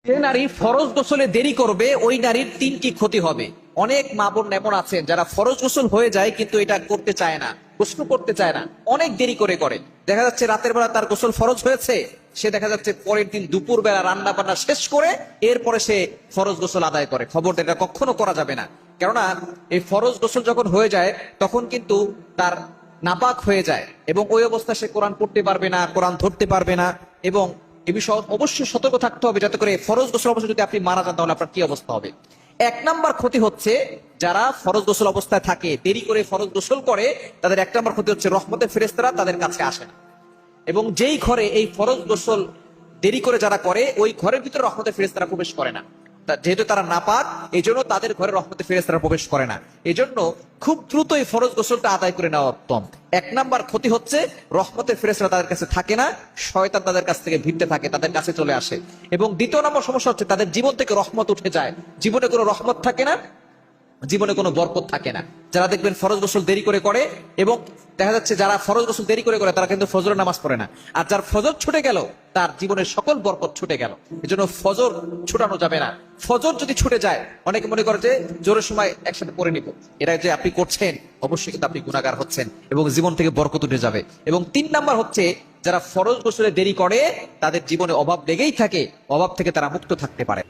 যে নারী ফরজ গোসলে দেরি করবে ওই নারীর তিনটি ক্ষতি হবে। অনেক মা বোন এমন আছেন যারা ফরজ গোসল হয়ে যায় কিন্তু এটা করতে চায় না, গোসল করতে চায় না, অনেক দেরি করে করে। দেখা যাচ্ছে রাতের বেলা তার গোসল ফরজ হয়েছে, সে দেখা যাচ্ছে পরের দিন দুপুর বেলা রান্না বান্না শেষ করে এরপরে সে ফরজ গোসল আদায় করে। খবর এটা কখনো করা যাবে না, কেননা এই ফরজ গোসল যখন হয়ে যায় তখন কিন্তু তার নাপাক হয়ে যায় এবং ওই অবস্থায় সে কোরআন পড়তে পারবে না, কোরআন ধরতে পারবে না। এবং এ বিষয়ে অবশ্যই সতর্ক থাকতে হবে যাতে করে ফরজ গোসল অবস্থায় যদি আপনি মারা যান তাহলে আপনার কি অবস্থা হবে। এক নাম্বার ক্ষতি হচ্ছে যারা ফরজ গোসল অবস্থায় থাকে, দেরি করে ফরজ গোসল করে, তাদের এক নাম্বার ক্ষতি হচ্ছে রহমতের ফেরেশতারা তাদের কাছে আসে না। এবং যেই ঘরে এই ফরজ গোসল দেরি করে যারা করে ওই ঘরের ভিতরে রহমতের ফেরেশতারা প্রবেশ করে না, যেহেতু তারা নাপাক এই জন্য তাদের ঘরে রহমতের ফেরেশতারা প্রবেশ করে না। এই জন্য খুব দ্রুত এই ফরজ গোসলটা আদায় করে নেওয়া উত্তম। এক নাম্বার ক্ষতি হচ্ছে রহমতের ফেরেশতারা তাদের কাছে থাকে না, শয়তান তাদের কাছ থেকে ভিড়তে থাকে, তাদের কাছে চলে আসে। এবং দ্বিতীয় নম্বর সমস্যা হচ্ছে তাদের জীবন থেকে রহমত উঠে যায়, জীবনে কোনো রহমত থাকে না, জীবনে কোনো বরকত থাকে না। যারা দেখবেন ফরজ গোসল দেরি করে করে, এবং দেখা যাচ্ছে যারা ফরজ গোসল দেরি করে করে তারা কিন্তু ফজরের নামাজ পড়ে না, আর যার ফজর ছুটে গেল তার জীবনের সকল বরকত ছুটে গেল। এই জন্য ফজর ছুটানো যাবে না। ফজর যদি ছুটে যায় অনেকে মনে করে যে জোরের সময় একসাথে পড়ে নিব, এটা যে আপনি করছেন অবশ্যই কিন্তু আপনি গুনাহগার হচ্ছেন এবং জীবন থেকে বরকত উঠে যাবে। এবং তিন নাম্বার হচ্ছে যারা ফরজ গোসলে দেরি করে তাদের জীবনে অভাব লেগেই থাকে, অভাব থেকে তারা মুক্ত থাকতে পারে।